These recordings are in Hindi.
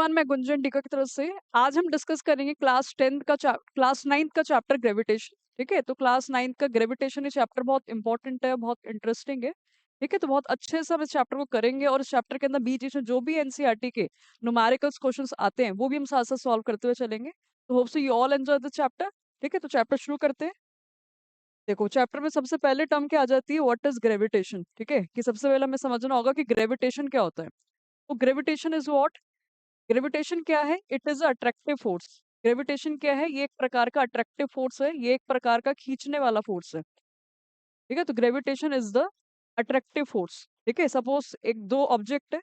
एवरीवन, मैं गुंजन टीका की तरफ से आज हम डिस्कस करेंगे क्लास 9th का चैप्टर ग्रेविटेशन। ठीक है, तो क्लास 9th का ग्रेविटेशन ये चैप्टर बहुत इंपॉर्टेंट है, बहुत इंटरेस्टिंग है। ठीक है, तो बहुत अच्छे से हम इस चैप्टर को करेंगे और इस चैप्टर के अंदर बीच बीच में जो भी एनसीईआरटी के न्यूमेरिकल्स क्वेश्चंस आते हैं वो भी हम साथ साथ सॉल्व करते हुए चलेंगे। तो hope so you all enjoy this chapter. ठीक है, तो चैप्टर शुरू करते हैं। देखो, चैप्टर में सबसे पहले टर्म क्या आ जाती है, व्हाट इज ग्रेविटेशन। ठीक है, कि सबसे पहले हमें समझना होगा कि ग्रेविटेशन क्या होता है। तो ग्रेविटेशन इज व्हाट, ग्रेविटेशन क्या है, it is attractive force. Gravitation क्या है, ये एक प्रकार का अट्रैक्टिव फोर्स है, ये एक प्रकार का खींचने वाला फोर्स है। ठीक है, तो gravitation is the attractive force. ठीक है, सपोज एक दो ऑब्जेक्ट है,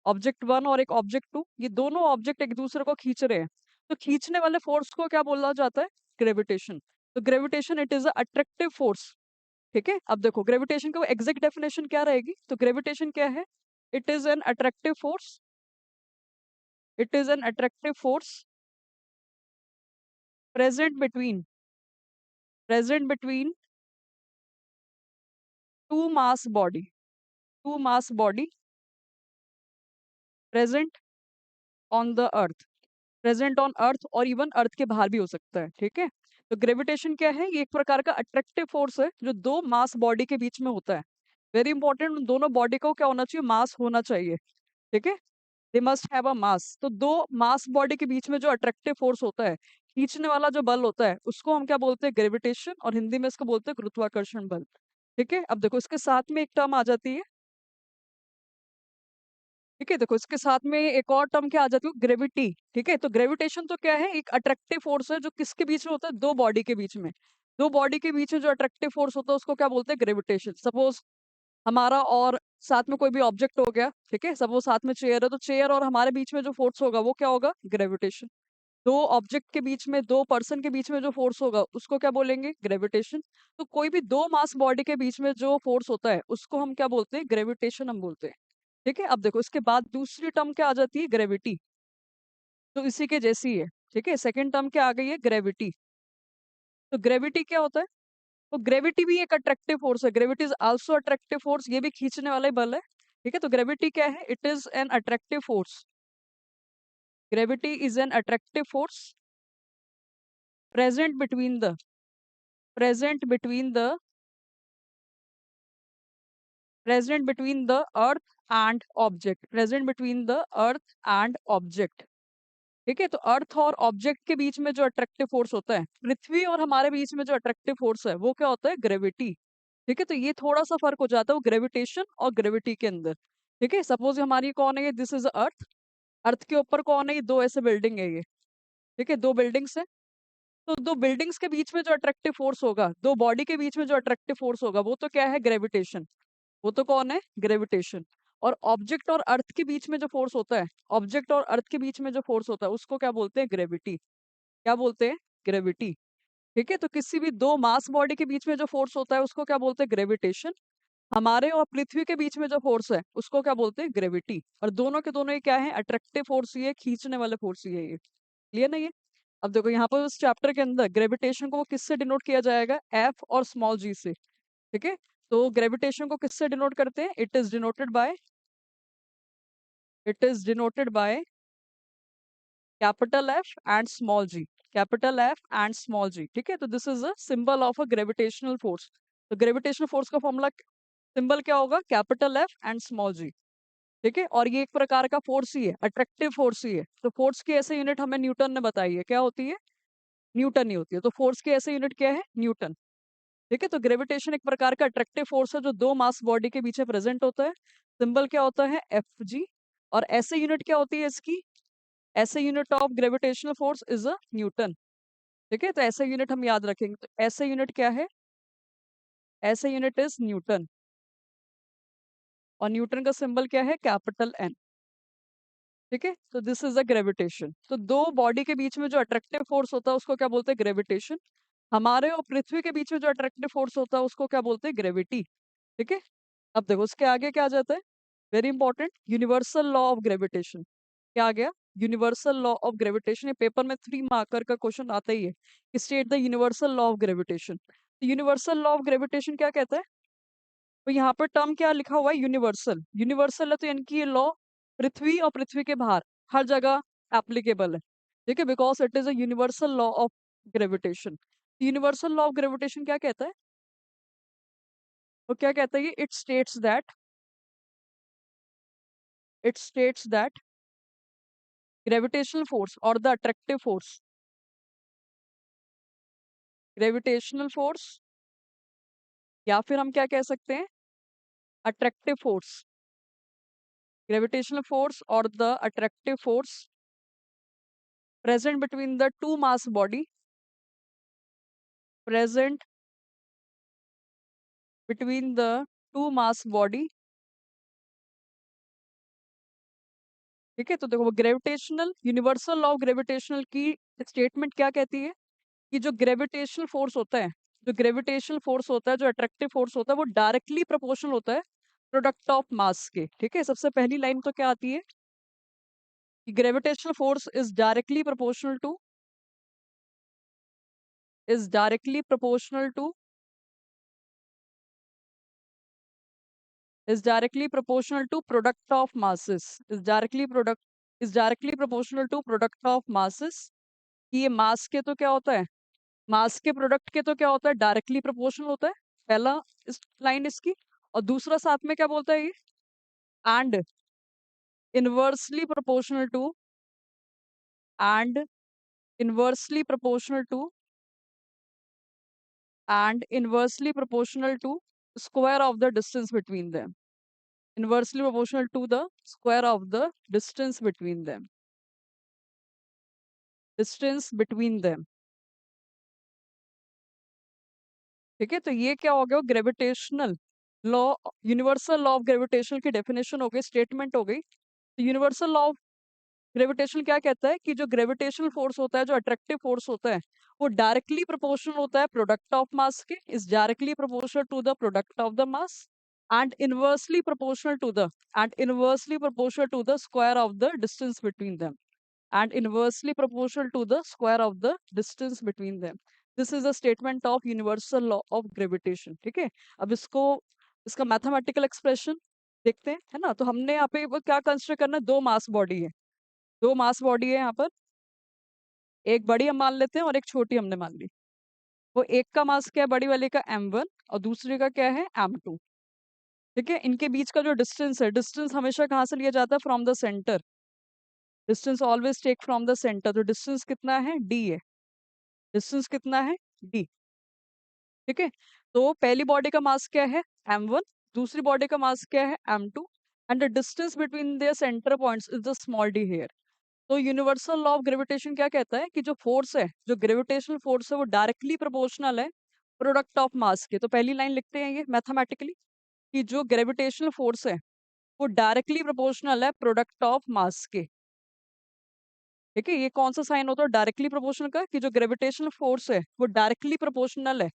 ऑब्जेक्ट वन और एक ऑब्जेक्ट टू, ये दोनों ऑब्जेक्ट एक दूसरे को खींच रहे हैं, तो खींचने वाले फोर्स को क्या बोला जाता है, ग्रेविटेशन। तो gravitation it is attractive force. ठीक है, अब देखो ग्रेविटेशन का एग्जैक्ट डेफिनेशन क्या रहेगी, तो ग्रेविटेशन क्या है, it is an attractive force, it is an attractive force present between present between two mass body, two mass body present on the earth, present on earth और इवन अर्थ के बाहर भी हो सकता है। ठीक है, तो ग्रेविटेशन क्या है, ये एक प्रकार का अट्रैक्टिव फोर्स है जो दो मास बॉडी के बीच में होता है। वेरी इंपॉर्टेंट, उन दोनों बॉडी को क्या होना चाहिए, मास होना चाहिए। ठीक है, दे मस्ट हैव अ मास। तो दो मास बॉडी के बीच में जो अट्रैक्टिव फोर्स होता है, खींचने वाला जो बल होता है, उसको हम क्या बोलते हैं, ग्रेविटेशन, और हिंदी में इसको बोलते हैं गुरुत्वाकर्षण बल। ठीक है, अब देखो इसके साथ में एक टर्म आ जाती है। ठीक है, देखो इसके साथ में एक और टर्म क्या आ जाती है, ग्रेविटी। ठीक है, तो ग्रेविटेशन तो क्या है, एक अट्रैक्टिव फोर्स है जो किसके बीच में होता है, दो बॉडी के बीच में। दो बॉडी के बीच में जो अट्रैक्टिव फोर्स होता है उसको क्या बोलते हैं, ग्रेविटेशन। सपोज हमारा और साथ में कोई भी ऑब्जेक्ट हो गया, ठीक है, सपोज साथ में चेयर है, तो चेयर और हमारे बीच में जो फोर्स होगा वो क्या होगा, ग्रेविटेशन। दो ऑब्जेक्ट के बीच में, दो पर्सन के बीच में जो फोर्स होगा उसको क्या बोलेंगे, ग्रेविटेशन। तो कोई भी दो मास बॉडी के बीच में जो फोर्स होता है उसको हम क्या बोलते हैं, ग्रेविटेशन हम बोलते हैं। ठीक है, अब देखो इसके बाद दूसरी टर्म क्या आ जाती है, ग्रेविटी। तो इसी के जैसी है। ठीक है, सेकंड टर्म क्या आ गई है, ग्रेविटी। तो ग्रेविटी क्या होता है, तो ग्रेविटी भी एक अट्रैक्टिव फोर्स है, gravity is also attractive force, ये भी खींचने वाला ही बल है। ठीक है, तो ग्रेविटी क्या है, it is an attractive force, gravity is an attractive force present between the present between the present between the earth and object, present between the earth and object. ठीक है, तो अर्थ और ऑब्जेक्ट के बीच में जो अट्रैक्टिव फोर्स होता है, पृथ्वी और हमारे बीच में जो अट्रैक्टिव फोर्स है वो क्या होता है, ग्रेविटी। ठीक है, तो ये थोड़ा सा फर्क हो जाता है वो ग्रेविटेशन और ग्रेविटी के अंदर। ठीक है, सपोज हमारी कौन है ये, दिस इज अर्थ, अर्थ के ऊपर कौन है ये, दो ऐसे बिल्डिंग है ये। ठीक है, दो बिल्डिंग्स है, तो दो बिल्डिंग्स के बीच में जो अट्रैक्टिव फोर्स होगा, दो बॉडी के बीच में जो अट्रैक्टिव फोर्स होगा वो तो क्या है, ग्रेविटेशन। वो तो कौन है, ग्रेविटेशन। और ऑब्जेक्ट और अर्थ के बीच में जो फोर्स होता है, ऑब्जेक्ट और अर्थ के बीच में जो फोर्स होता है उसको क्या बोलते हैं, ग्रेविटी। क्या बोलते हैं, ग्रेविटी। ठीक है, तो किसी भी दो मास बॉडी के बीच में जो फोर्स होता है उसको क्या बोलते हैं, ग्रेविटेशन। हमारे और पृथ्वी के बीच में जो फोर्स है उसको क्या बोलते हैं, ग्रेविटी। और दोनों के दोनों ये क्या है, अट्रैक्टिव फोर्स, ये खींचने वाले फोर्स ये है। क्लियर नहीं है। अब देखो यहाँ पर इस चैप्टर के अंदर ग्रेविटेशन को वो किससे डिनोट किया जाएगा, एफ और स्मॉल जी से। ठीक है, तो ग्रेविटेशन को किससे डिनोट करते हैं, it is denoted by capital F and small G, capital F and small G. ठीक है, तो this is a symbol of a gravitational force. तो ग्रेविटेशनल फोर्स का फॉर्मूला, सिंबल क्या होगा, capital F and small G. ठीक है, और ये एक प्रकार का फोर्स ही है, अट्रैक्टिव फोर्स ही है। तो फोर्स की ऐसे यूनिट हमें न्यूटन ने बताई है, क्या होती है, न्यूटन ही होती है। तो फोर्स की ऐसे यूनिट क्या है, न्यूटन। ठीक है, तो ग्रेविटेशन एक प्रकार का अट्रैक्टिव फोर्स है जो दो मास बॉडी के बीच में प्रेजेंट होता है। सिंबल क्या होता है, एफ जी। और ऐसे यूनिट क्या होती है इसकी, ऐसे unit of gravitational force is a Newton. ठीक है, तो ऐसे यूनिट हम याद रखेंगे। तो ऐसे यूनिट क्या है, ऐसे यूनिट इज न्यूटन, और न्यूटन का सिंबल क्या है, कैपिटल एन। ठीक है, तो दिस इज अ ग्रेविटेशन। तो दो बॉडी के बीच में जो अट्रैक्टिव फोर्स होता है उसको क्या बोलते हैं, ग्रेविटेशन। हमारे और पृथ्वी के बीच में जो अट्रैक्टिव फोर्स होता है उसको क्या बोलते हैं, ग्रेविटी। ठीक है, अब देखो उसके आगे क्या आ जाता है, very important, universal law of gravitation. क्या आ गया, यूनिवर्सल लॉ ऑफ ग्रेविटेशन। ये पेपर में 3 मार्कर का क्वेश्चन आता ही है, state the universal law of gravitation. तो यूनिवर्सल लॉ ऑफ ग्रेविटेशन क्या कहता है, तो यहाँ पर टर्म क्या लिखा हुआ है, यूनिवर्सल। यूनिवर्सल है तो यानी कि ये लॉ पृथ्वी और पृथ्वी के बाहर हर जगह एप्लीकेबल है, ठीक है, because it is a universal law of gravitation. Universal law of gravitation क्या कहता है? वो क्या कहता है? It states that gravitational force और the attractive force, gravitational force या फिर हम क्या कह सकते हैं, अट्रैक्टिव फोर्स, ग्रेविटेशनल फोर्स और the attractive force present between the two mass body, present between the two mass body, ठीक है। तो देखो gravitational, universal law of gravitational की स्टेटमेंट क्या कहती है कि जो ग्रेविटेशनल फोर्स होता है, जो ग्रेविटेशनल फोर्स होता है, जो अट्रैक्टिव फोर्स होता है, वो डायरेक्टली प्रोपोर्शनल होता है प्रोडक्ट ऑफ मास के, ठीक है। सबसे पहली लाइन तो क्या आती है कि gravitational force is directly proportional to is directly proportional to product of masses, is directly proportional to product of masses। कि ये मास के तो क्या होता है, मास के प्रोडक्ट के तो क्या होता है, डायरेक्टली प्रोपोर्शनल होता है, पहला इस लाइन इसकी। और दूसरा साथ में क्या बोलता है ये, and inversely proportional to, and inversely proportional to, and inversely proportional to square of the distance between them, inversely proportional to the square of the distance between them, distance between them, ठीक है। तो ये क्या हो गया, gravitational law, universal law of gravitation की डेफिनेशन हो गई, स्टेटमेंट हो गई। तो यूनिवर्सल लॉ ऑफ ग्रेविटेशन क्या कहता है कि जो ग्रेविटेशनल फोर्स होता है, जो अट्रैक्टिव फोर्स होता है, वो डायरेक्टली प्रोपोर्शनल होता है प्रोडक्ट ऑफ मास के, is directly proportional to the product of the mass, and inversely proportional to the and inversely proportional to the square of the distance between them, and inversely proportional to the square of the distance between them। This is a statement of universal law of gravitation, ठीक है। अब इसको, इसका मैथमेटिकल एक्सप्रेशन देखते हैं, है ना। तो हमने यहाँ पे वो क्या कंसिडर करना है, दो मास बॉडी है, दो मास बॉडी है यहाँ पर, एक बड़ी हम मान लेते हैं और एक छोटी हमने मान ली। वो एक का मास क्या है, बड़ी वाले का m1 और दूसरे का क्या है m2, ठीक है। इनके बीच का जो डिस्टेंस है, डिस्टेंस हमेशा कहाँ से लिया जाता है, from the centre, distance always take from the centre. तो डिस्टेंस कितना है, d है, डिस्टेंस कितना है, d, ठीक है। तो पहली बॉडी का मास क्या है, m1, दूसरी बॉडी का मास क्या है, m2, and the distance between their centre points is the small d here. तो यूनिवर्सल लॉ ऑफ ग्रेविटेशन क्या कहता है कि जो फोर्स है, जो ग्रेविटेशनल फोर्स है, वो डायरेक्टली प्रोपोर्शनल है प्रोडक्ट ऑफ मास के। तो पहली लाइन लिखते हैं ये मैथमेटिकली कि जो ग्रेविटेशनल फोर्स है, वो डायरेक्टली प्रोपोर्शनल है प्रोडक्ट ऑफ मास के, ठीक है। ये कौन सा साइन होता है डायरेक्टली प्रोपोर्शनल का, कि जो ग्रेविटेशनल फोर्स है वो डायरेक्टली प्रोपोर्शनल है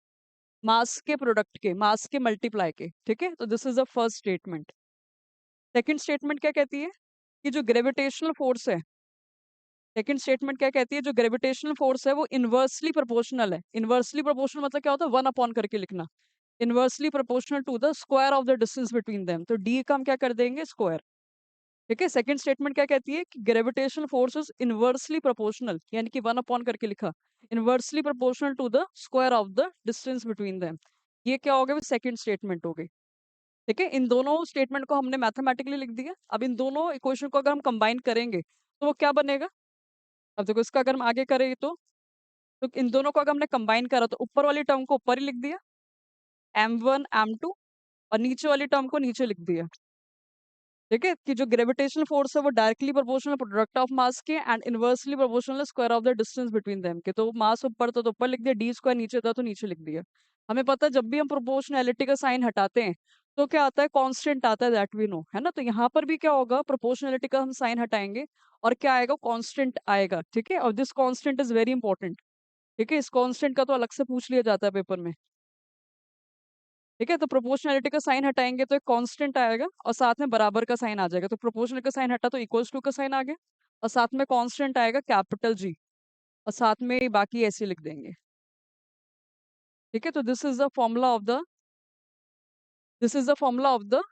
मास के प्रोडक्ट के, मास के मल्टीप्लाई के, ठीक है। तो this is the first statement. Second statement क्या कहती है कि जो ग्रेविटेशनल फोर्स है, सेकंड स्टेटमेंट क्या कहती है, जो ग्रेविटेशनल फोर्स है वो इनवर्सली प्रोपोर्शनल है। इनवर्सली प्रोपोर्शनल मतलब क्या होता है, वन अपॉन करके लिखना, inversely proportional to the square of the distance between them. तो डी का हम क्या कर देंगे, स्क्वायर, ठीक है। सेकंड स्टेटमेंट क्या कहती है कि gravitational force is inversely proportional, यानी कि वन अपॉन करके लिखा, inversely proportional to the square of the distance between them. ये क्या हो गया, सेकंड स्टेटमेंट हो गई, ठीक है। इन दोनों स्टेटमेंट को हमने मैथमेटिकली लिख दिया। अब इन दोनों इक्वेशन को अगर हम कंबाइन करेंगे तो वो क्या बनेगा, अब देखो इसका अगर हम आगे करें तो इन दोनों को अगर हमने कंबाइन करा तो ऊपर वाली टर्म को ऊपर ही लिख दिया, m1 m2, और नीचे वाली टर्म को नीचे लिख दिया, ठीक है। कि जो ग्रेविटेशनल फोर्स है वो directly proportional product of mass के and inversely proportional square of the distance between them के। तो मास ऊपर था तो ऊपर लिख दिया, डी स्क्वायर नीचे था तो नीचे लिख दिया। हमें पता है जब भी हम प्रोपोर्शनैलिटी का साइन हटाते हैं तो क्या आता है, कांस्टेंट आता है, दैट वी नो, है ना। तो यहाँ पर भी क्या होगा, प्रोपोर्शनैलिटी का हम साइन हटाएंगे और क्या आएगा, कांस्टेंट आएगा, ठीक है। और this constant is very important, ठीक है। इस कांस्टेंट का तो अलग से पूछ लिया जाता है पेपर में, ठीक है। तो प्रोपोर्शनैलिटी का साइन हटाएंगे तो एक कांस्टेंट आएगा और साथ में बराबर का साइन आ जाएगा। तो प्रोपोर्शनल का साइन हटा तो इक्वल्स टू का साइन आ गया और साथ में कांस्टेंट आएगा कैपिटल जी, और साथ में बाकी ऐसे लिख देंगे, ठीक है। तो this is the formula of the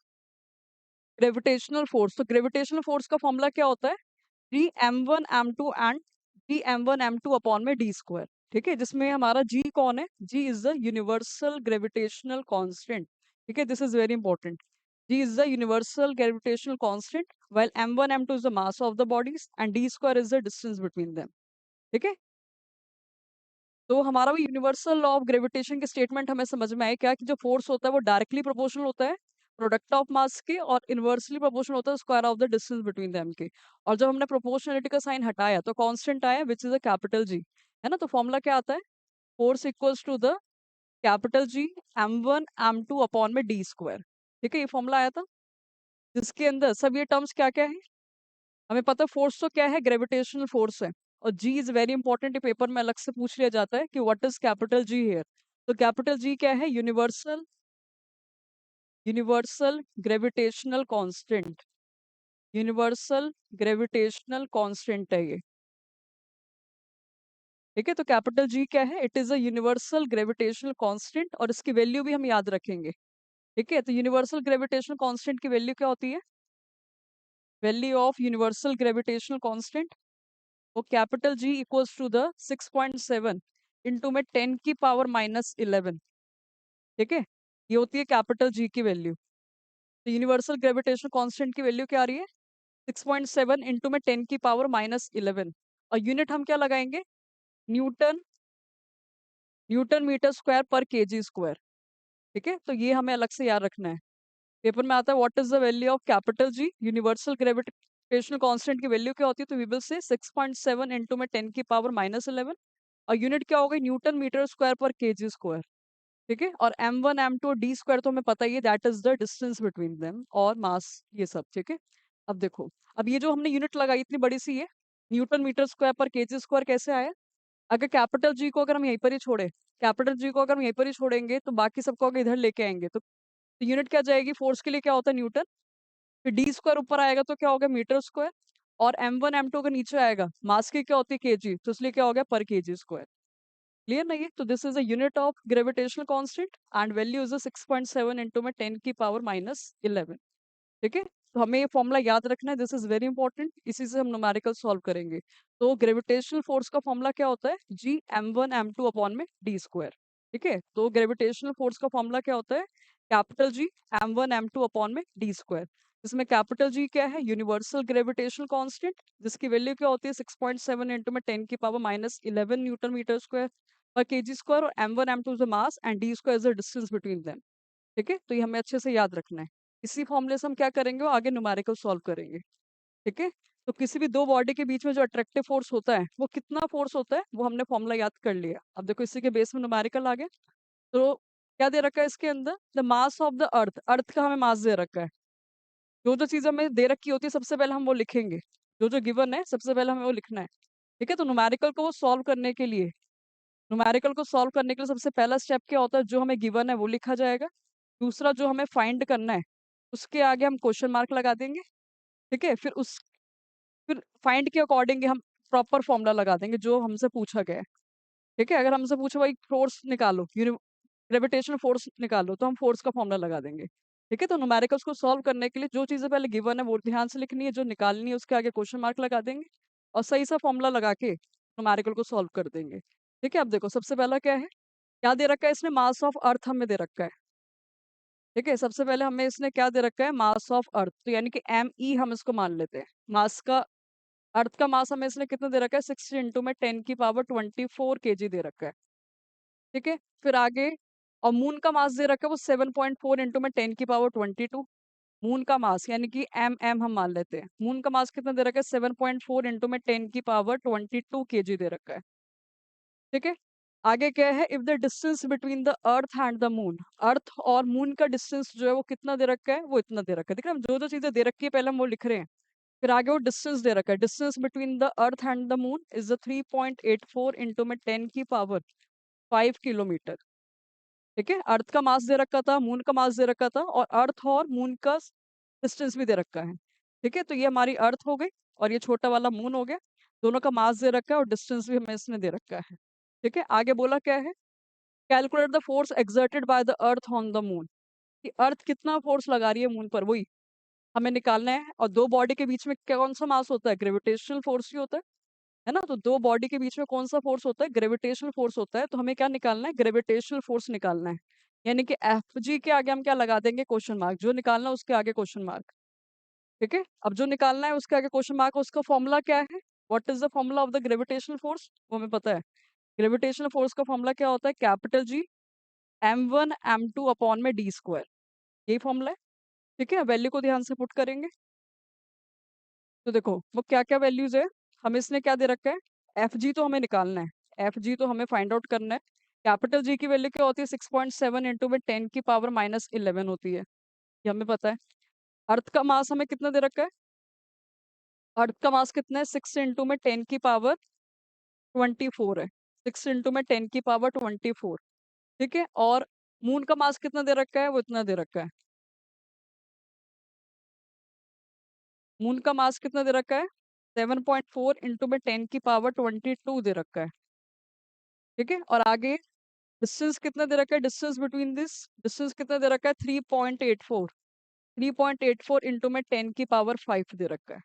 gravitational force. तो ग्रेविटेशनल फोर्स का फॉर्मूला क्या होता है G m1 m2 and G m1 m2 upon में डी स्क्वायर, ठीक है, जिसमें हमारा G कौन है? G is the universal gravitational constant, ठीक है, this is very important. G is the universal gravitational constant, while m1 m2 is the mass of the bodies and d square is the distance between them, ठीक है। तो हमारा वो यूनिवर्सल लॉ ऑफ ग्रेविटेशन के स्टेटमेंट हमें समझ में आए क्या, कि जो फोर्स होता है वो डायरेक्टली प्रोपोर्शनल होता है प्रोडक्ट ऑफ मास के, और इनवर्सली प्रोपोर्शनल होता है square of the distance between them के। और जब हमने प्रोपोर्शनलिटी का साइन हटाया तो कांस्टेंट आया which is a capital G, है ना। तो फॉर्मूला क्या आता है? Force equals to the capital G m1 m2 upon में डी स्क्वायर, ठीक है, ये फॉर्मूला आया था, जिसके अंदर सब ये टर्म्स क्या क्या है हमें पता। फोर्स तो क्या है? ग्रेविटेशनल फोर्स है। और जी इज वेरी इंपॉर्टेंट, पेपर में अलग से पूछ लिया जाता है कि what is capital G here. तो कैपिटल जी क्या है? Universal universal gravitational constant, universal gravitational constant है ये, ठीक है। तो कैपिटल जी क्या है? It is a universal gravitational constant, और इसकी वैल्यू भी हम याद रखेंगे, ठीक है। तो यूनिवर्सल ग्रेविटेशनल कांस्टेंट की वैल्यू क्या होती है? Value of universal gravitational constant, वो capital G equals to the 6.7 into में 10 की पावर -11, ठीक है, ये होती है कैपिटल जी की वैल्यू। तो यूनिवर्सल ग्रेविटेशनल कांस्टेंट की वैल्यू क्या आ रही है? 6.7 इंटू में 10 की पावर -11, और यूनिट हम क्या लगाएंगे? न्यूटन, न्यूटन मीटर स्क्वायर पर केजी स्क्वायर, ठीक है। तो ये हमें अलग से याद रखना है, पेपर में आता है what is the value of capital G, universal gravitational constant की वैल्यू क्या होती है? तो वी विल से 6.7 इंटू में 10 की पावर -11, और यूनिट क्या हो गई? न्यूटन मीटर स्क्वायर पर केजी स्क्वायर, ठीक है। और m1 m2 और डी स्क्वायर तो हमें पता ही है, that is the distance between them और मास, ये सब, ठीक है। अब देखो, अब ये जो हमने यूनिट लगाई इतनी बड़ी सी है, न्यूटन मीटर स्क्वायर पर केजी स्क्वायर, कैसे आया? अगर कैपिटल जी को अगर हम यहीं पर ही छोड़े, कैपिटल जी को अगर हम यहीं पर ही छोड़ेंगे तो बाकी सबको अगर इधर लेके आएंगे तो यूनिट क्या जाएगी? फोर्स के लिए क्या होता है? न्यूटन। फिर डी स्क्वायर ऊपर आएगा तो क्या होगा? Metre square. और m1 m2 का नीचे आएगा, मास की क्या होती है? केजी, तो इसलिए क्या हो गया? पर केजी स्क्वायर। क्लियर नहीं है? तो this is a unit of gravitational constant and value is 6.7 into में 10 की पावर -11, ठीक है। तो हमें ये फॉर्मूला याद रखना है, दिस इज वेरी इंपॉर्टेंट, इसी से हम न्यूमेरिकल सॉल्व करेंगे। तो ग्रेविटेशनल फोर्स का फॉर्मूला क्या होता है? जी m1 m2 अपॉन में डी स्क्वायर, ठीक है। तो ग्रेविटेशनल फोर्स का फॉर्मूला क्या होता है? Capital G m1 m2 upon में डी स्क्वायर, जिसमें कैपिटल जी क्या है? यूनिवर्सल ग्रेविटेशनल कांस्टेंट, जिसकी वैल्यू क्या होती है? 6.7 इंटू में 10 की पावर -11 न्यूटन मीटर स्क्वायर पर केजी स्क्वायर, और m1 m2 is the mass and D square is the distance between them, ठीक है। तो ये हमें अच्छे से याद रखना है। इसी फॉर्मूले से हम क्या करेंगे? वो आगे न्यूमेरिकल सॉल्व करेंगे, ठीक है। तो किसी भी दो बॉडी के बीच में जो अट्रैक्टिव फोर्स होता है वो कितना फोर्स होता है, वो हमने फॉर्मूला याद कर लिया। अब देखो, इसी के बेस में न्यूमेरिकल आ गया। तो क्या दे रखा है इसके अंदर? The mass of the earth, earth का हमें मास दे रखा है। जो जो चीज हमें दे रखी होती है सबसे पहले हम वो लिखेंगे, जो जो गिवन है सबसे पहले हमें वो लिखना है, ठीक है। तो न्यूमेरिकल को सॉल्व करने के लिए, न्यूमेरिकल को सॉल्व करने के लिए सबसे पहला स्टेप क्या होता है? जो हमें गिवन है वो लिखा जाएगा। दूसरा, जो हमें फाइंड करना है उसके आगे हम क्वेश्चन मार्क लगा देंगे, ठीक है। फिर फाइंड के अकॉर्डिंग हम प्रॉपर फॉर्मूला लगा देंगे जो हमसे पूछा गया है, ठीक है। अगर हमसे पूछा भाई फोर्स निकालो, ग्रेविटेशनल फोर्स निकालो, तो हम फोर्स का फॉर्मूला लगा देंगे, ठीक है। तो न्यूमेरिकल्स को सॉल्व करने के लिए जो चीजें पहले गिवन है वो ध्यान से लिखनी है, जो निकालनी है उसके आगे क्वेश्चन मार्क लगा देंगे, और सही सा फॉर्मूला लगा के न्यूमेरिकल को सॉल्व कर देंगे, ठीक है। अब देखो, सबसे पहला क्या है? क्या दे रखा है इसने? मास ऑफ अर्थ हमें दे रखा है, ठीक है। सबसे पहले हमें इसने क्या दे रखा है? मास ऑफ अर्थ, तो यानी कि m हम इसको मान लेते हैं। मास का, अर्थ का मास हमें इसने कितना दे रखा है? 60 इंटू में 10 की पावर 24 केजी दे रखा है, ठीक है। फिर आगे, और मून का मास दे रखा है वो 7.4 इंटू में 10 की पावर 22, मून का मास यानी कि m हम मान लेते हैं। मून का मास कितना दे रखा है? 7.4 इंटू में 10 की पावर 22 केजी दे रखा है, ठीक है। आगे क्या है? If the distance between the earth and the moon, earth और मून का डिस्टेंस जो है वो कितना दे रखा है? वो इतना दे रखा है। देख रहे हैं, जो जो चीजें दे रखी है पहले हम वो लिख रहे हैं, फिर आगे वो डिस्टेंस दे रखा है। Distance between the earth and the moon is the 3.84 into में 10 की पावर 5 किलोमीटर, ठीक है। अर्थ का मास दे रखा था, मून का मास दे रखा था, और अर्थ और मून का डिस्टेंस भी दे रखा है, ठीक है। तो ये हमारी अर्थ हो गई, और ये छोटा वाला मून हो गया। दोनों का मास दे रखा है और डिस्टेंस भी हमें इसने दे रखा है, ठीक है। आगे बोला क्या है? Calculate the force exerted by the earth on the moon, कि अर्थ कितना फोर्स लगा रही है मून पर, वही हमें निकालना है, और दो बॉडी के बीच में कौन सा मास होता है? ग्रेविटेशनल फोर्स ही होता है ना? तो दो बॉडी के बीच में कौन सा फोर्स होता है? ग्रेविटेशनल फोर्स होता है। तो हमें क्या निकालना है? ग्रेविटेशनल फोर्स निकालना है। यानी कि एफ जी के आगे हम क्या लगा देंगे? Question mark. जो निकालना है उसके आगे क्वेश्चन मार्क। ठीक है, अब जो निकालना है उसके आगे क्वेश्चन मार्क, उसका फॉर्मूला क्या है? What is the formula of the gravitational force? वो हमें पता है। ग्रेविटेशनल फोर्स का फॉर्मूला क्या होता है? Capital G m1 m2 upon में डी स्क्वायर। यही फॉर्मूला है। ठीक है, वैल्यू को ध्यान से पुट करेंगे। तो देखो वो क्या क्या वैल्यूज है। हमें इसने क्या दे रखा है? एफ जी तो हमें निकालना है, एफ जी तो हमें फाइंड आउट करना है। कैपिटल जी की वैल्यू क्या होती है? 6.7 इंटू में 10 की पावर -11 होती है। ये हमें पता है। अर्थ का मास हमें कितना दे रखा है? अर्थ का मास कितना है? 6 इंटू में 10 की पावर 24 है। 6 इंटू में 10 की पावर 24। ठीक है, और मून का मास कितना दे रखा है? वो इतना दे रखा है। मून का मास कितना दे रखा है? 7.4 इंटू में 10 की पावर 22 दे रखा है। ठीक है, और आगे डिस्टेंस कितना दे रखा है? डिस्टेंस बिटवीन दिस, डिस्टेंस कितना दे रखा है? 3.84। 3.84 इंटू में 10 की पावर 5 दे रखा है।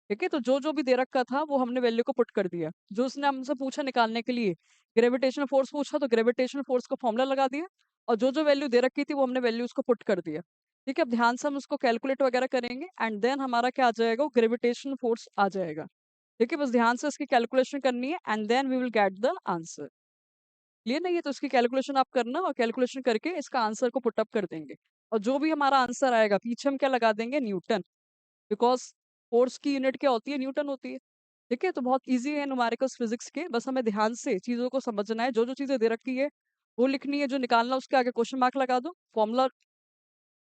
ठीक है, तो जो जो भी दे रखा था वो हमने वैल्यू को पुट कर दिया। जो उसने हमसे पूछा निकालने के लिए, ग्रेविटेशनल फोर्स पूछा तो ग्रेविटेशनल फोर्स का फॉर्मूला लगा दिया, और जो जो वैल्यू दे रखी थी वो हमने वैल्यू उसको पुट कर दिया। ठीक है, अब ध्यान से हम उसको कैलकुलेट वगैरह करेंगे, एंड देन हमारा क्या आ जाएगा? ग्रेविटेशनल फोर्स आ जाएगा। ठीक है, बस ध्यान से इसकी कैलकुलेशन करनी है, and then we will get the answer. Clear नहीं है? तो इसकी कैलकुलेशन आप करना, और कैलकुलेशन करके इसका आंसर को पुटअप कर देंगे। और जो भी हमारा आंसर आएगा पीछे हम क्या लगा देंगे? न्यूटन। बिकॉज फोर्स की यूनिट क्या होती है? न्यूटन होती है। ठीक है, तो बहुत इजी है न्यूमेरिकल्स फिजिक्स के, बस हमें ध्यान से चीजों को समझना है। जो जो चीजें दे रखी है वो लिखनी है, जो निकालना है उसके आगे क्वेश्चन मार्क लगा दो, फॉर्मूला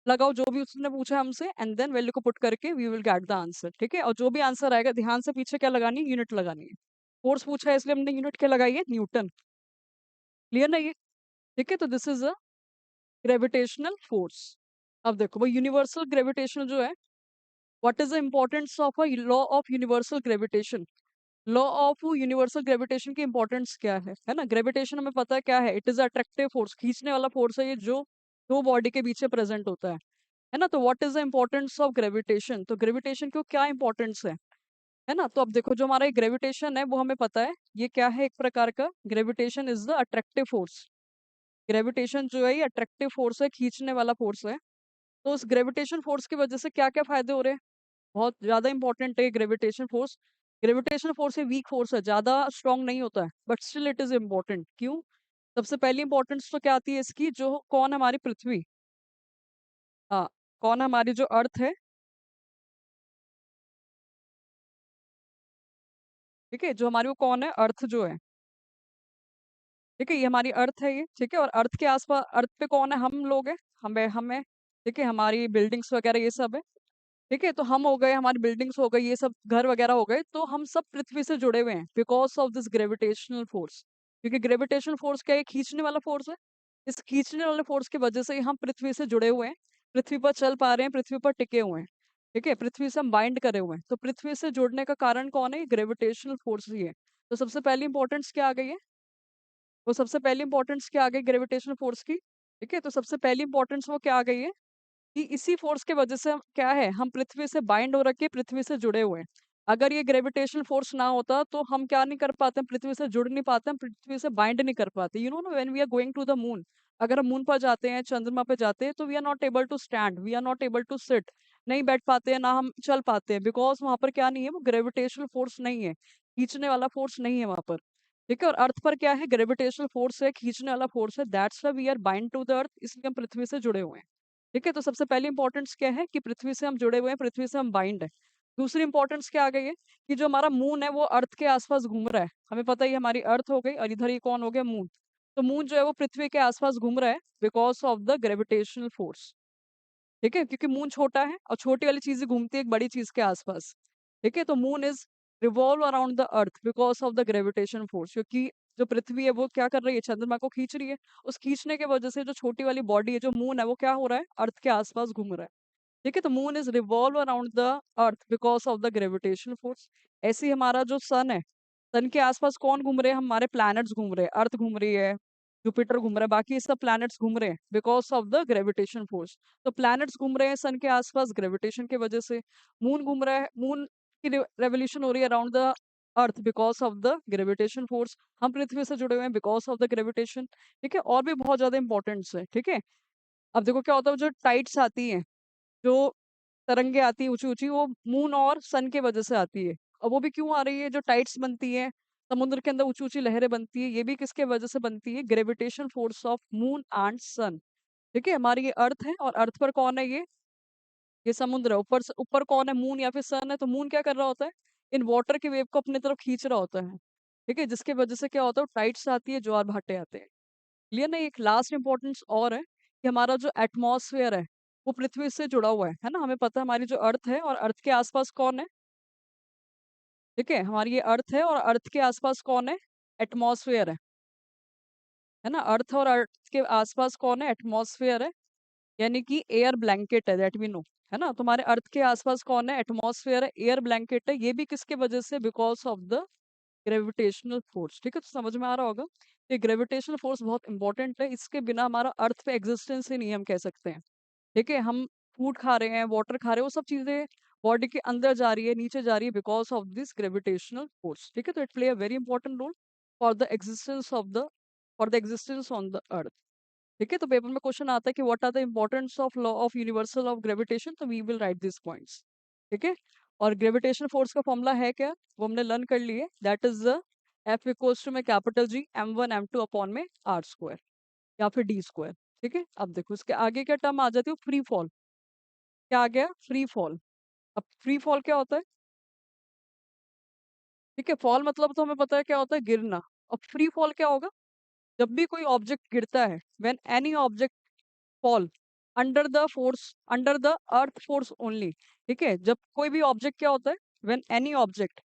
लगाओ जो भी उसने पूछा हमसे, एंड देन वैल्यू को पुट करके we will get the answer. ठीक है, और जो भी आंसर आएगा ध्यान से पीछे क्या लगानी है? यूनिट लगानी है। फोर्स पूछा है इसलिए हमने यूनिट क्या लगाई है? न्यूटन। क्लियर नहीं है? ठीक है, तो this is a gravitational force. अब देखो वो यूनिवर्सल ग्रेविटेशन जो है, what is the importance of a law of universal gravitation? Law of universal gravitation की इंपॉर्टेंस क्या है ना? ग्रेविटेशन हमें पता है क्या है? इट इज अट्रैक्टिव फोर्स, खींचने वाला फोर्स है ये, जो दो बॉडी के बीच प्रेजेंट होता है ना? तो what is the importance of gravitation? तो ग्रेविटेशन को क्या इंपॉर्टेंस है ना? तो अब देखो जो हमारा ग्रेविटेशन है वो हमें पता है ये क्या है? एक प्रकार का gravitation is the attractive force. Gravitation जो है ये अट्रैक्टिव फोर्स है, खींचने वाला फोर्स है। तो उस ग्रेविटेशन फोर्स की वजह से क्या क्या फायदे हो रहे हैं? बहुत ज्यादा इंपॉर्टेंट है ग्रेविटेशन फोर्स। ग्रेविटेशन फोर्स एक वीक फोर्स है, ज्यादा स्ट्रांग नहीं होता है, but still it is important. क्यों? सबसे पहली इंपॉर्टेंस तो क्या आती है इसकी? जो कौन है? हमारी पृथ्वी। हाँ, कौन है? हमारी जो अर्थ है। ठीक है, जो हमारी वो कौन है? अर्थ जो है। ठीक है, ये हमारी अर्थ है ये। ठीक है, और अर्थ के आसपास, अर्थ पे कौन है? हम लोग हैं। हम है। ठीक है, हमारी बिल्डिंग्स वगैरह ये सब है। ठीक है, तो हम हो गए, हमारी बिल्डिंग्स हो गई, ये सब घर वगैरह हो गए, तो हम सब पृथ्वी से जुड़े हुए हैं because of this gravitational force. क्योंकि ग्रेविटेशनल फोर्स क्या है? खींचने वाला फोर्स है। इस खींचने वाले फोर्स की वजह से ही हम पृथ्वी से जुड़े हुए हैं, पृथ्वी पर चल पा रहे हैं, पृथ्वी पर टिके हुए हैं। ठीक है, पृथ्वी से हम बाइंड करे हुए हैं, तो पृथ्वी से जुड़ने का कारण कौन है? ग्रेविटेशनल फोर्स ही है। तो सबसे पहली इंपॉर्टेंस क्या आ गई है? वो सबसे पहली इंपॉर्टेंस क्या आ गई ग्रेविटेशनल फोर्स की? ठीक है, तो सबसे पहली इंपॉर्टेंस वो क्या आ गई है? कि इसी फोर्स के वजह से हम क्या है? हम पृथ्वी से बाइंड हो रखे, पृथ्वी से जुड़े हुए हैं। अगर ये ग्रेविटेशनल फोर्स ना होता तो हम क्या नहीं कर पाते? हम पृथ्वी से जुड़ नहीं पाते, हम पृथ्वी से बाइंड नहीं कर पाते। यू नो ना, when we are going to the moon, अगर हम मून पर जाते हैं, चंद्रमा पे जाते हैं, तो we are not able to stand, we are not able to sit. नहीं बैठ पाते हैं, ना हम चल पाते हैं, बिकॉज वहां पर क्या नहीं है? वो ग्रेविटेशनल फोर्स नहीं है, खींचने वाला फोर्स नहीं है वहां पर। ठीक है, और अर्थ पर क्या है? ग्रेविटेशनल फोर्स है, खींचने वाला फोर्स है, that's why we are bind to the earth, इसलिए हम पृथ्वी से जुड़े हुए हैं। ठीक है, तो सबसे पहली इंपॉर्टेंस क्या है? कि पृथ्वी से हम जुड़े हुए हैं, पृथ्वी से हम बाइंड है। दूसरी इंपॉर्टेंस क्या आ गई है? कि जो हमारा मून है वो अर्थ के आसपास घूम रहा है। हमें पता ही है, हमारी अर्थ हो गई, और इधर ये कौन हो गया? मून। तो मून जो है वो पृथ्वी के आसपास घूम रहा है because of the gravitational force. ठीक है, क्योंकि मून छोटा है और छोटी वाली चीजें घूमती है एक बड़ी चीज के आसपास। ठीक है, तो moon is revolve around the earth because of the gravitation force, क्योंकि जो पृथ्वी है वो क्या कर रही है? चंद्रमा को खींच रही है। उस खींचने की वजह से जो छोटी वाली बॉडी है, जो मून है, वो क्या हो रहा है? अर्थ के आसपास घूम रहा है। ठीक है, तो moon is revolve around the earth because of the gravitation force. ऐसे ही हमारा जो सन है, सन के आसपास कौन घूम रहे हैं? हमारे प्लैनेट्स घूम रहे हैं, अर्थ घूम रही है, जुपिटर घूम रहा है, बाकी सब प्लैनेट्स घूम रहे हैं because of the gravitation force. तो प्लैनेट्स घूम रहे हैं सन के आसपास ग्रेविटेशन की वजह से। मून घूम रहा है, मून की रेवोल्यूशन हो रही है around the earth because of the gravitation force. हम पृथ्वी से जुड़े हुए हैं बिकॉज ऑफ द ग्रेविटेशन। ठीक है, और भी बहुत ज्यादा इंपॉर्टेंट्स है। ठीक है, अब देखो क्या होता है, जो टाइड्स आती हैं, जो तरंगे आती है ऊंची ऊंची, वो मून और सन की वजह से आती है। और वो भी क्यों आ रही है, जो टाइड्स बनती है समुद्र के अंदर, ऊंची ऊंची लहरें बनती है, ये भी किसके वजह से बनती है, gravitation force of moon and sun. ठीक है, हमारी ये अर्थ है, और अर्थ पर कौन है, ये समुद्र है। ऊपर ऊपर कौन है, मून या फिर सन है। तो मून क्या कर रहा होता है, इन वाटर की वेव को अपनी तरफ खींच रहा होता है। ठीक है, जिसकी वजह से क्या होता है, टाइड्स आती है, ज्वार भाटे आते हैं। क्लियर ना। एक लास्ट इंपॉर्टेंस और है कि हमारा जो एटमॉस्फेयर है वो पृथ्वी से जुड़ा हुआ है ना। हमें पता है हमारी जो अर्थ है, और अर्थ के आसपास कौन है। ठीक है, हमारी ये अर्थ है, और अर्थ के आसपास कौन है, एटमॉस्फेयर है ना। अर्थ और अर्थ के आसपास कौन है, एटमॉस्फेयर है, यानी कि एयर ब्लैंकेट है, दैट वी नो। है ना, तुम्हारे अर्थ के आसपास कौन है, एटमॉस्फेयर है, एयर ब्लैंकेट है। ये भी किसके वजह से, because of the gravitational force. ठीक है, तो समझ में आ रहा होगा। ये ग्रेविटेशनल फोर्स बहुत इंपॉर्टेंट है, इसके बिना हमारा अर्थ पे एग्जिस्टेंस ही नहीं है, हम कह सकते हैं। ठीक है, हम फूड खा रहे हैं, वाटर खा रहे हैं, वो सब चीजें बॉडी के अंदर जा रही है, नीचे जा रही है, because of this gravitational force. ठीक है, तो it play a very important role for the existence of the for the existence on the earth. ठीक है, तो पेपर में क्वेश्चन आता है कि what are the importance of law of universal of gravitation, तो we will write this points. ठीक है, और ग्रेविटेशन फोर्स का फॉर्मूला है क्या, वो हमने लर्न कर लिए, that is the F equals to में capital G m1 m2 upon में आर स्क्वायर या फिर डी स्क्वायर। ठीक है, अब देखो इसके आगे क्या टर्म आ जाती है, फ्री फॉल। क्या आ गया, फ्री फॉल। अब फ्री फॉल क्या होता है। ठीक है, फॉल मतलब तो हमें पता है क्या होता है, गिरना। अब फ्री फॉल क्या होगा, जब भी कोई ऑब्जेक्ट गिरता है, when any object fall under the force, under the earth force only. ठीक है, जब कोई भी ऑब्जेक्ट क्या होता है, व्हेन एनी ऑब्जेक्ट,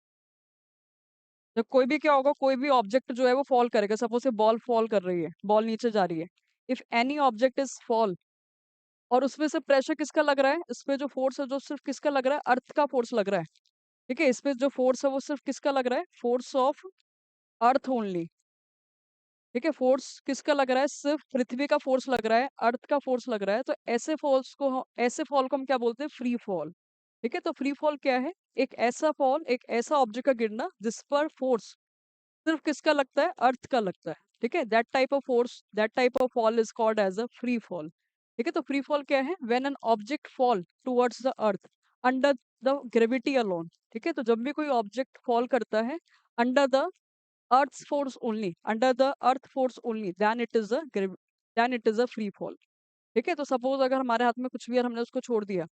जब कोई भी क्या होगा, कोई भी ऑब्जेक्ट जो है वो फॉल करेगा। सपोज से बॉल फॉल कर रही है, बॉल नीचे जा रही है। If any object is fall, और उसमें से प्रेशर किसका लग रहा है, इस पे जो फोर्स है जो सिर्फ किसका लग रहा है, अर्थ का फोर्स लग रहा है। ठीक है, इस पे जो फोर्स है वो सिर्फ किसका लग रहा है, फोर्स ऑफ अर्थ ओनली। ठीक है, फोर्स किसका लग रहा है, सिर्फ पृथ्वी का फोर्स लग रहा है, अर्थ का फोर्स लग रहा है। तो ऐसे फोर्स को ऐसे फॉल को हम क्या बोलते हैं, फ्री फॉल। ठीक है, तो फ्री फॉल क्या है, एक ऐसा फॉल, एक ऐसा ऑब्जेक्ट का गिरना जिस पर फोर्स सिर्फ किसका लगता है, अर्थ का लगता है। ठीक है, that type of force, that type of fall is called as a free fall. ठीक है, तो फ्री फॉल क्या है, when an object fall towards the earth under the gravity alone. ठीक है, तो जब भी कोई ऑब्जेक्ट फॉल करता है under the earth's force only, under the earth force only, then it is a free fall। ठीक है, तो सपोज अगर हमारे हाथ में कुछ भी है और हमने उसको छोड़ दिया।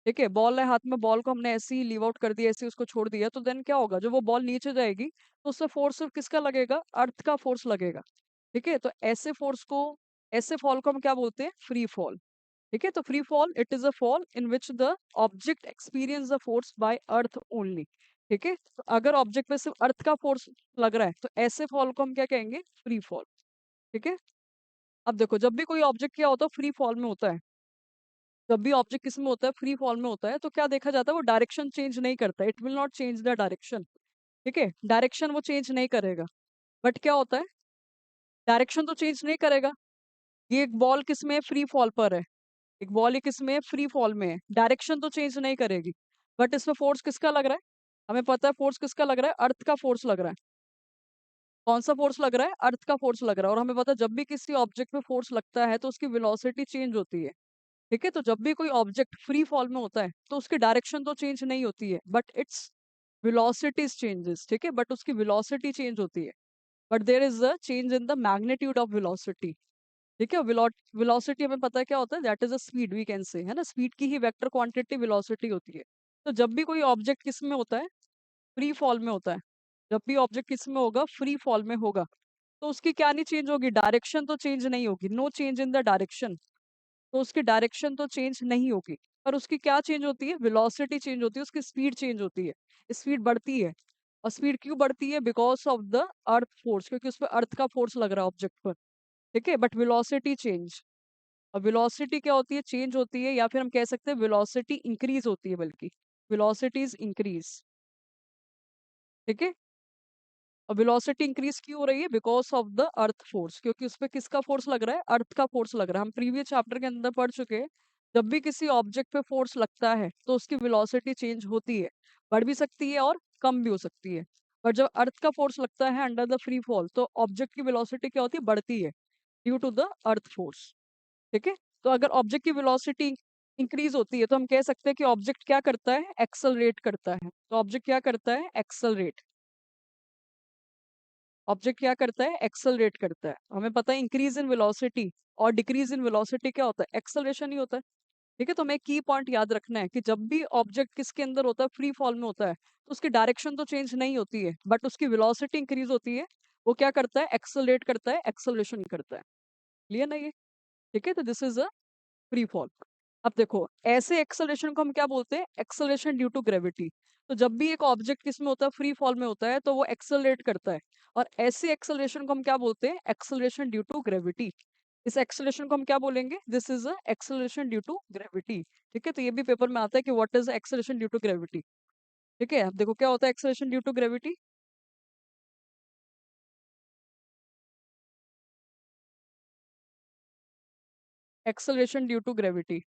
ठीक है, बॉल है हाथ में, बॉल को हमने ऐसे ही लीव आउट कर दिया, ऐसे ही उसको छोड़ दिया, तो देन क्या होगा, जो वो बॉल नीचे जाएगी तो उससे फोर्स सिर्फ किसका लगेगा, अर्थ का फोर्स लगेगा। ठीक है, तो ऐसे फोर्स को, ऐसे फॉल को हम क्या बोलते हैं, फ्री फॉल। ठीक है, तो free fall it is a fall in which the object experience the force by earth only. ठीक है, तो अगर ऑब्जेक्ट पे सिर्फ अर्थ का फोर्स लग रहा है तो ऐसे फॉल को हम क्या कहेंगे, फ्री फॉल। ठीक है, अब देखो जब भी कोई ऑब्जेक्ट क्या होता है, फ्री फॉल में होता है, जब भी ऑब्जेक्ट किस में होता है, फ्री फॉल में होता है, तो क्या देखा जाता है, वो डायरेक्शन चेंज नहीं करता, it will not change the direction. ठीक है, डायरेक्शन वो चेंज नहीं करेगा, बट क्या होता है, डायरेक्शन तो चेंज नहीं करेगा। ये एक बॉल किस में, फ्री फॉल पर है, एक बॉल ही किस में, फ्री फॉल में है, डायरेक्शन तो चेंज नहीं करेगी, बट इसमें फोर्स किसका लग रहा है, हमें पता है फोर्स किसका लग रहा है, अर्थ का फोर्स लग रहा है। कौन सा फोर्स लग रहा है, अर्थ का फोर्स लग रहा है। और हमें पता है जब भी किसी ऑब्जेक्ट में फोर्स लगता है तो उसकी वेलोसिटी चेंज होती है। ठीक है, तो जब भी कोई ऑब्जेक्ट फ्री फॉल में होता है तो उसकी डायरेक्शन तो चेंज नहीं होती है, बट इट्स वेलोसिटी चेंजेस। ठीक है, बट उसकी वेलोसिटी चेंज होती है, but there is a change in the magnitude of velocity. ठीक है, वेलोसिटी हमें पता है क्या होता है, that is a speed, we can say, है ना, स्पीड की ही वेक्टर क्वांटिटी वेलोसिटी होती है। तो जब भी कोई ऑब्जेक्ट किस में होता है, फ्री फॉल में होता है, जब भी ऑब्जेक्ट किस में होगा, फ्री फॉल में होगा, तो उसकी क्या नहीं चेंज होगी, डायरेक्शन तो चेंज नहीं होगी, no change in the direction. तो उसकी डायरेक्शन तो चेंज नहीं होगी, पर उसकी क्या चेंज होती है, वेलोसिटी चेंज होती है, उसकी स्पीड चेंज होती है, स्पीड बढ़ती है। और स्पीड क्यों बढ़ती है, because of the earth force, क्योंकि उस पर अर्थ का फोर्स लग रहा है ऑब्जेक्ट पर। ठीक है, बट वेलोसिटी चेंज, और वेलोसिटी क्या होती है, चेंज होती है, या फिर हम कह सकते हैं वेलोसिटी इंक्रीज होती है, बल्कि वेलोसिटीज इंक्रीज। ठीक है, और वेलोसिटी इंक्रीज क्यों हो रही है? Because of the earth force, क्योंकि उस पर किसका फोर्स लग रहा है? अर्थ का फोर्स लग रहा है। हम प्रीवियस चैप्टर के अंदर पढ़ चुके हैं, जब भी किसी ऑब्जेक्ट पे फोर्स लगता है तो उसकी वेलोसिटी चेंज होती है, बढ़ भी सकती है और कम भी हो सकती है। पर जब अर्थ का फोर्स लगता है अंडर द फ्री फॉल, तो ऑब्जेक्ट की वेलोसिटी क्या होती है? बढ़ती है, due to the earth force. ठीक है, तो अगर ऑब्जेक्ट की वेलोसिटी इंक्रीज होती है तो हम कह सकते हैं कि ऑब्जेक्ट क्या करता है? एक्सेलरेट करता है। तो ऑब्जेक्ट क्या करता है? एक्सेलरेट। ऑब्जेक्ट क्या करता है? एक्सेलरेट करता है। हमें पता है इंक्रीज इन वेलोसिटी और डिक्रीज इन वेलोसिटी क्या होता है? एक्सेलरेशन ही होता है। ठीक है, तो हमें की पॉइंट याद रखना है कि जब भी ऑब्जेक्ट किसके अंदर होता है? फ्री फॉल में होता है, तो उसकी डायरेक्शन तो चेंज नहीं होती है, बट उसकी वेलोसिटी इंक्रीज होती है। वो क्या करता है? एक्सेलरेट करता है, एक्सेलरेशन करता है। क्लियर ना ये? ठीक है, तो this is a free fall. अब देखो, ऐसे एक्सेलरेशन को हम क्या बोलते हैं? Acceleration due to gravity. तो जब भी एक ऑब्जेक्ट किस में होता है? फ्री फॉल में होता है, तो वो एक्सेलरेट करता है। और ऐसे एक्सेलरेशन को हम क्या बोलते हैं? Acceleration due to gravity. इस एक्सेलरेशन को हम क्या बोलेंगे? This is a acceleration due to gravity. ठीक है, तो ये भी पेपर में आता है कि what is acceleration due to gravity. ठीक है, अब देखो क्या होता है acceleration due to gravity. Acceleration due to gravity,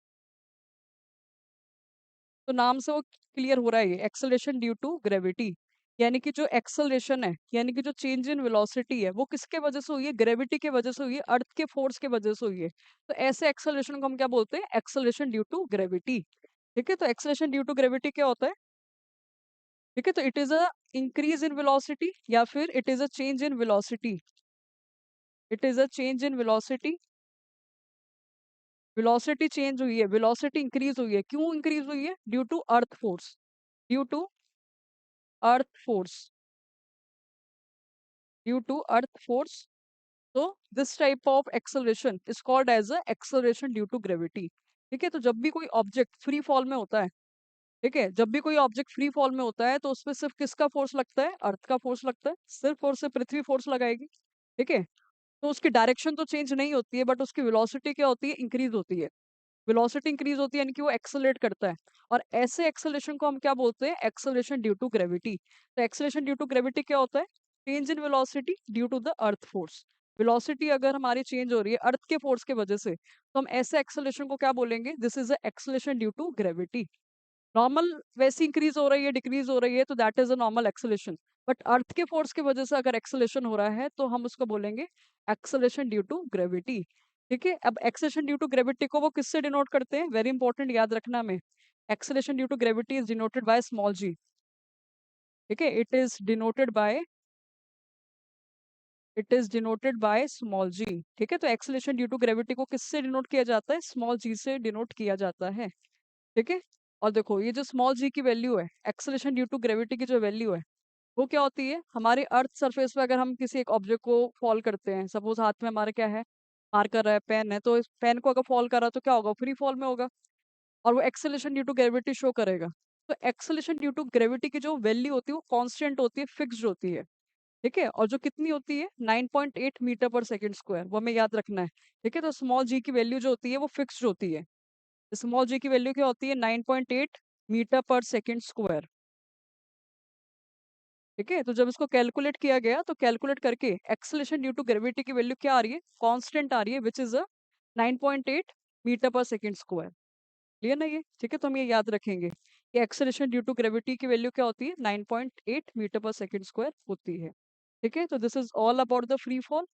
तो नाम से वो क्लियर हो रहा है, ये एक्सेलरेशन ड्यू टू ग्रेविटी। यानी कि जो एक्सेलरेशन है, यानी कि जो चेंज इन वेलोसिटी है, वो किसके वजह से हुई है? ग्रेविटी के वजह से हुई है, अर्थ के फोर्स के वजह से हुई है। तो ऐसे एक्सेलरेशन को हम क्या बोलते हैं? Acceleration due to gravity. ठीक है, तो एक्सेलरेशन ड्यू टू ग्रेविटी क्या होता है? ठीक है, तो it is a increase in velocity या फिर it is a change in velocity. It is a change in velocity. Velocity change हुई है, वेलोसिटी इंक्रीज हुई है। क्यों इंक्रीज हुई है? Due to earth force. Due to earth force. Due to earth force. तो this type of acceleration is called as a acceleration due to gravity. ठीक है, तो जब भी कोई ऑब्जेक्ट फ्री फॉल में होता है, ठीक है, जब भी कोई ऑब्जेक्ट फ्री फॉल में होता है तो उसमें सिर्फ किसका फोर्स लगता है? अर्थ का फोर्स लगता है। सिर्फ और सिर्फ पृथ्वी फोर्स लगाएगी। ठीक है, तो उसकी डायरेक्शन तो चेंज नहीं होती है, बट उसकी वेलोसिटी क्या होती है? इंक्रीज होती है। वेलोसिटी इंक्रीज होती है यानी कि वो एक्सेलरेट करता है। और ऐसे एक्सेलरेशन को हम क्या बोलते हैं? Acceleration due to gravity. तो एक्सेलरेशन ड्यू टू ग्रेविटी क्या होता है? Change in velocity due to the earth force. Velocity अगर हमारी चेंज हो रही है अर्थ के फोर्स के वजह से, तो हम ऐसे एक्सेलरेशन को क्या बोलेंगे? This is a acceleration due to gravity. Normal वैसी इंक्रीज हो रही है, डिक्रीज हो रही है, तो that is a normal acceleration. But earth के फोर्स की वजह से अगर एक्सेलेशन हो रहा है तो हम उसको बोलेंगे एक्सेलेशन ड्यू टू ग्रेविटी। ठीक है, अब एक्सेलेशन ड्यू टू ग्रेविटी को वो किससे डिनोट करते हैं? वेरी इंपॉर्टेंट, याद रखना में। Acceleration due to gravity is denoted by small G. ठीक है, it is denoted by small G. ठीक है, तो एक्सेलेशन ड्यू टू ग्रेविटी को किससे डिनोट किया जाता है? स्मॉल जी से डिनोट किया जाता है। ठीक है, और देखो ये जो स्मॉल जी की वैल्यू है, एक्सेलेरेशन ड्यू टू ग्रेविटी की जो वैल्यू है, वो क्या होती है? हमारे अर्थ सरफेस पे अगर हम किसी एक ऑब्जेक्ट को फॉल करते हैं, सपोज हाथ में हमारे क्या है? मार्कर है, पेन है, तो इस पेन को अगर फॉल करा तो क्या होगा? फ्री फॉल में होगा, और वो acceleration due to gravity show करेगा। तो एक्सेलेरेशन ड्यू टू ग्रेविटी की जो वैल्यू होती है वो कांस्टेंट होती है, फिक्स्ड होती है। ठीक है, और जो कितनी होती है? 9.8 मीटर पर सेकंड स्क्वायर, वो हमें याद रखना है। ठीक है, तो स्मॉल जी की वैल्यू जो होती है वो फिक्स्ड होती है। स्मॉल जी की वैल्यू क्या होती है? 9.8 मीटर पर सेकंड स्क्वायर। ठीक है, तो जब इसको कैलकुलेट किया गया तो कैलकुलेट करके एक्सेलेरेशन ड्यू टू ग्रेविटी की वैल्यू क्या आ रही है? कांस्टेंट आ रही है, which is a 9.8 metre per second square. Clear ना ये? ठीक है, तो हम ये याद रखेंगे कि एक्सेलेरेशन ड्यू टू ग्रेविटी की वैल्यू क्या होती है? 9.8 मीटर पर सेकंड स्क्वायर होती है। ठीक है, तो this is all about the free fall.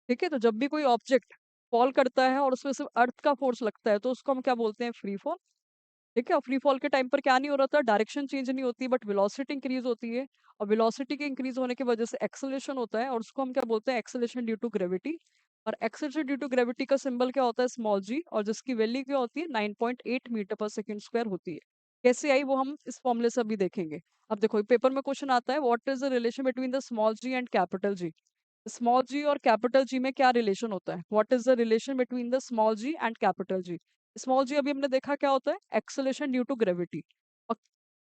ठीक है, तो जब भी कोई ऑब्जेक्ट फॉल करता है और उसमें सिर्फ अर्थ का फोर्स लगता है तो उसको हम क्या बोलते हैं? Free fall. ठीक है, और फ्री फॉल के टाइम पर क्या नहीं हो रहा था? डायरेक्शन चेंज नहीं होती, बट वेलोसिटी इंक्रीज होती है। और वेलोसिटी के इंक्रीज होने की वजह से एक्सेलरेशन होता है, और उसको हम क्या बोलते हैं? Acceleration due to gravity. और एक्सेलरेशन ड्यू टू ग्रेविटी का सिंबल क्या होता है? स्मॉल जी, और जिसकी वैल्यू क्या होती है? 9.8 मीटर पर सेकंड स्क्वायर होती है। कैसे आई वो हम इस फॉर्मूले से अभी देखेंगे। अब देखो पेपर में क्वेश्चन आता है, what is the relation between the small G and capital G. Small G और कैपिटल जी में क्या रिलेशन होता है? What is the relation between the small G and capital G. Small G अभी हमने देखा क्या होता है? Acceleration due to gravity. और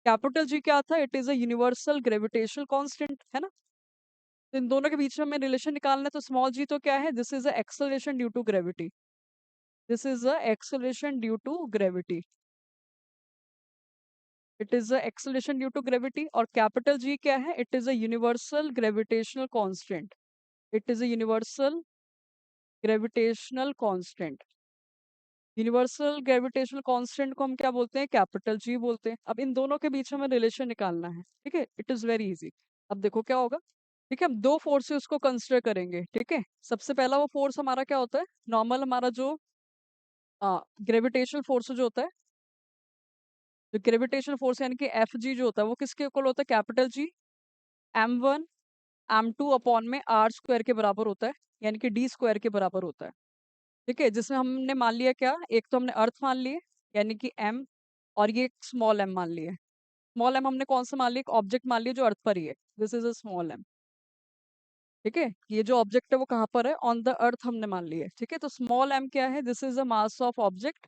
कैपिटल जी क्या था? It is a universal gravitational constant, है ना? तो इन दोनों के बीच में हमें रिलेशन निकालना है, तो स्मॉल जी तो क्या है? This is a acceleration due to gravity. This is a acceleration due to gravity. It is a acceleration due to gravity. और कैपिटल जी क्या है? It is a universal gravitational constant. It is a universal gravitational constant. Universal gravitational constant को हम क्या बोलते हैं? कैपिटल जी बोलते हैं। अब इन दोनों के बीच हमें रिलेशन निकालना है, ठीक है? It is very easy. अब देखो क्या होगा, ठीक है? हम दो फोर्सेस को कंसिडर करेंगे, ठीक है? सबसे पहला वो फोर्स हमारा क्या होता है? नॉर्मल हमारा जो ग्रेविटेशनल फोर्स जो होता है, जो ग्रेविटेशनल फोर्स यानी कि एफ जी जो होता है, वो किसके इक्वल होता है? Capital G m1 m2 upon में आर स्क्वायर के बराबर होता है, यानी कि डी स्क्वायर के बराबर होता है, ठीक है? जिसमें हमने मान लिया क्या, एक तो हमने अर्थ मान लिए यानी कि m, और ये स्मॉल m मान लिए। स्मॉल m हमने कौन सा मान लिया? एक ऑब्जेक्ट मान लिया जो अर्थ पर ही है, this is a small m, ठीक है? ये जो ऑब्जेक्ट है वो कहाँ पर है? ऑन द अर्थ हमने मान लिया है, ठीक है? तो स्मॉल m क्या है? This is a mass of object,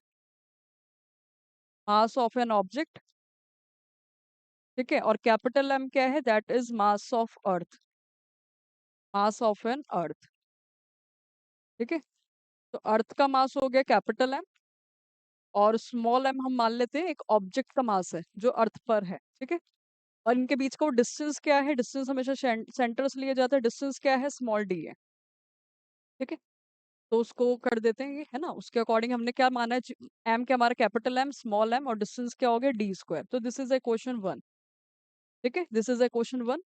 mass of an object, ठीक है? और कैपिटल M क्या है? That is mass of earth, mass of an earth, ठीक है? तो अर्थ का मास हो गया कैपिटल M, और स्मॉल m हम मान लेते हैं एक ऑब्जेक्ट का मास है जो अर्थ पर है, ठीक है? और इनके बीच का वो डिस्टेंस क्या है? डिस्टेंस हमेशा सेंटर से लिया जाता है, डिस्टेंस क्या है? स्मॉल d है, ठीक है? तो उसको कर देते हैं, ये है ना, उसके अकॉर्डिंग हमने क्या माना है? m क्या हमारा? कैपिटल M, स्मॉल m, और डिस्टेंस क्या हो गया? d square. तो this is a question one, ठीक है? This is a question one.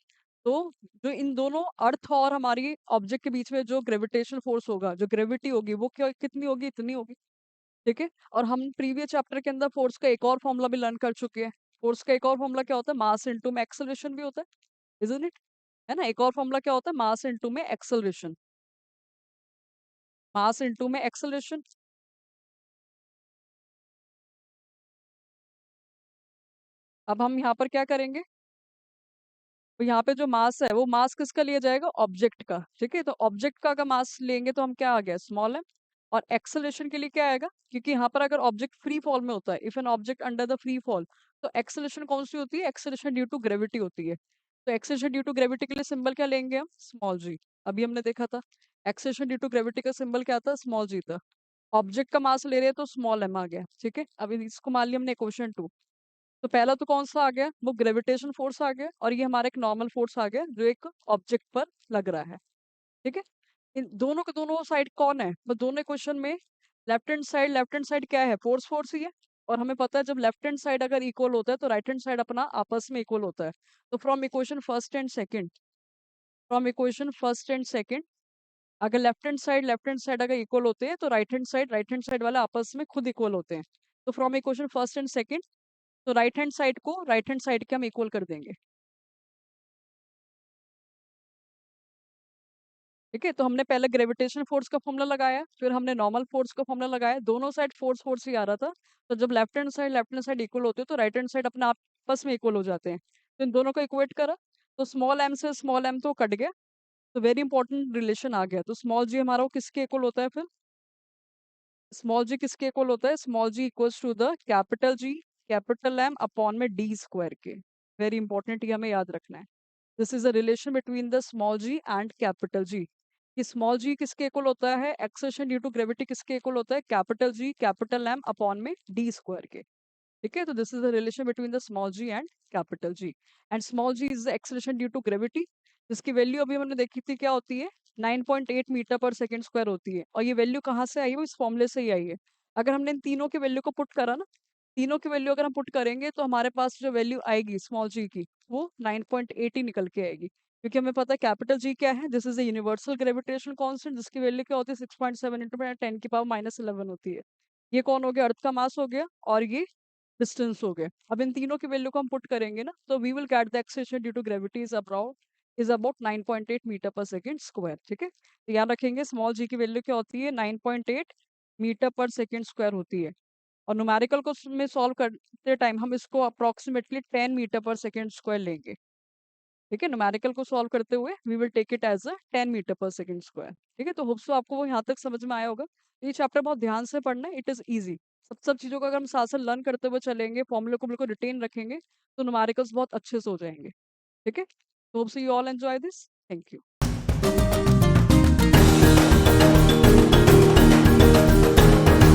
तो जो इन दोनों अर्थ और हमारी ऑब्जेक्ट के बीच में जो ग्रेविटेशनल फोर्स होगा, जो ग्रेविटी होगी, वो क्या कितनी होगी? इतनी होगी, ठीक है? और हम प्रीवियस चैप्टर के अंदर फोर्स का एक और फॉर्मूला भी लर्न कर चुके हैं। फोर्स का एक और फॉर्मूला क्या होता है? मास इनटू में एक्सेलरेशन भी होता है, इजंट इट? है ना, एक और फॉर्मूला क्या होता है? मास इनटू में एक्सेलरेशन, मास इनटू में एक्सेलरेशन। अब हम यहाँ पर क्या करेंगे? तो यहाँ पे जो मास है वो मास किसका लिया जाएगा? ऑब्जेक्ट का, ठीक है? तो ऑब्जेक्ट का अगर मास लेंगे तो हम क्या आ गया? Small m। और एक्सेलरेशन के लिए क्या आएगा? क्योंकि यहाँ पर अगर ऑब्जेक्ट फ्री फॉल में होता है, if an object under the free fall, तो एक्सेलरेशन कौन सी होती है? एक्सेलरेशन ड्यू टू ग्रेविटी होती है। तो एक्सेलरेशन ड्यू टू ग्रेविटी के लिए सिंबल क्या लेंगे हम? Small G. अभी हमने देखा था एक्सेलरेशन ड्यू टू ग्रेविटी का सिंबल क्या था? स्मॉल जी था। ऑब्जेक्ट का मास ले रहे हैं तो स्मॉल m आ गया, ठीक है? अभी इसको मान लिया हमने क्वेश्चन टू। तो पहला तो कौन सा आ गया? वो ग्रेविटेशन फोर्स आ गया, और ये हमारा एक नॉर्मल फोर्स आ गया जो एक ऑब्जेक्ट पर लग रहा है, ठीक है? इन दोनों के दोनों साइड कौन है? वो दोनों क्वेश्चन में लेफ्ट हैंड साइड क्या है? फोर्स, फोर्स ही है। और हमें पता है जब लेफ्ट हैंड साइड अगर इक्वल होता है तो राइट हैंड साइड अपना आपस में इक्वल होता है। तो from equation first and second, from equation first and second, अगर लेफ्ट हैंड साइड अगर इक्वल होते हैं तो राइट हैंड साइड वाले आपस में खुद इक्वल होते हैं। तो from equation first and second, तो राइट हैंड साइड को राइट हैंड साइड के हम इक्वल कर देंगे, ठीक है? तो हमने पहले ग्रेविटेशन फोर्स का फॉर्मूला लगाया, फिर हमने नॉर्मल फोर्स का फॉर्मूला लगाया, दोनों साइड फोर्स, फोर्स ही आ रहा था। तो जब लेफ्ट हैंड साइड इक्वल होते हैं तो राइट हैंड साइड अपने आपस में इक्वल हो जाते हैं। तो इन दोनों को इक्वेट करा, तो स्मॉल m से स्मॉल m तो कट गया, तो वेरी इंपॉर्टेंट रिलेशन आ गया। तो स्मॉल जी हमारा वो किसके इक्वल होता है फिर? स्मॉल जी किसके इक्वल होता है? Small G equals to the capital G, capital M upon में डी स्क्वायर के। वेरी इंपॉर्टेंट, ये हमें याद रखना है। This is a relation between the small G and capital G. कि स्मॉल जी किसके इक्वल होता है? एक्सेलरेशन ड्यू टू ग्रेविटी किसके इक्वल होता है? Capital G, capital M upon में डी स्क्वायर के, ठीक है? तो this is the relation between the small G and capital G. And small G is the acceleration due to gravity, जिसकी वैल्यू अभी हमने देखी थी क्या होती है? 9.8 मीटर पर सेकंड स्क्वायर होती है। और ये वैल्यू कहाँ से आई है? वो इस फॉर्मूले से ही आई है। अगर हमने इन तीनों की वैल्यू को पुट करा ना, तीनों की वैल्यू अगर हम पुट करेंगे तो हमारे पास जो वैल्यू आएगी स्मॉल जी की, वो 9.8 ही निकल के आएगी। क्योंकि हमें पता है कैपिटल जी क्या है? This is the universal gravitation constant, जिसकी वैल्यू क्या होती है? 6.7 इंटू 10⁻⁻11 होती है। ये कौन हो गया? अर्थ का मास हो गया, और ये डिस्टेंस हो गए। अब इन तीनों की वैल्यू को हम पुट करेंगे ना, तो we will get the acceleration due to gravity is about 9.8 metre per second square, ठीक है? तो याद रखेंगे स्मॉल जी की वैल्यू क्या होती है? 9.8 मीटर पर सेकंड स्क्वायर होती है। और न्यूमेरिकल को में सॉल्व करते टाइम हम इसको approximately 10 metre per second square लेंगे, ठीक है? न्यूमेरिकल को सॉल्व करते हुए we will take it as a 10 metre per second square, ठीक है? तो होप्स आपको वो यहाँ तक समझ में आया होगा। ये चैप्टर बहुत ध्यान से पढ़ना है, इट इज ईजी। सब सब चीज़ों को अगर हम साथ साथ लर्न करते हुए चलेंगे, फॉर्मूले को बिल्कुल रिटेन रखेंगे, तो न्यूमेरिकल्स बहुत अच्छे से हो जाएंगे, ठीक है? Hopes you all enjoy this. Thank you.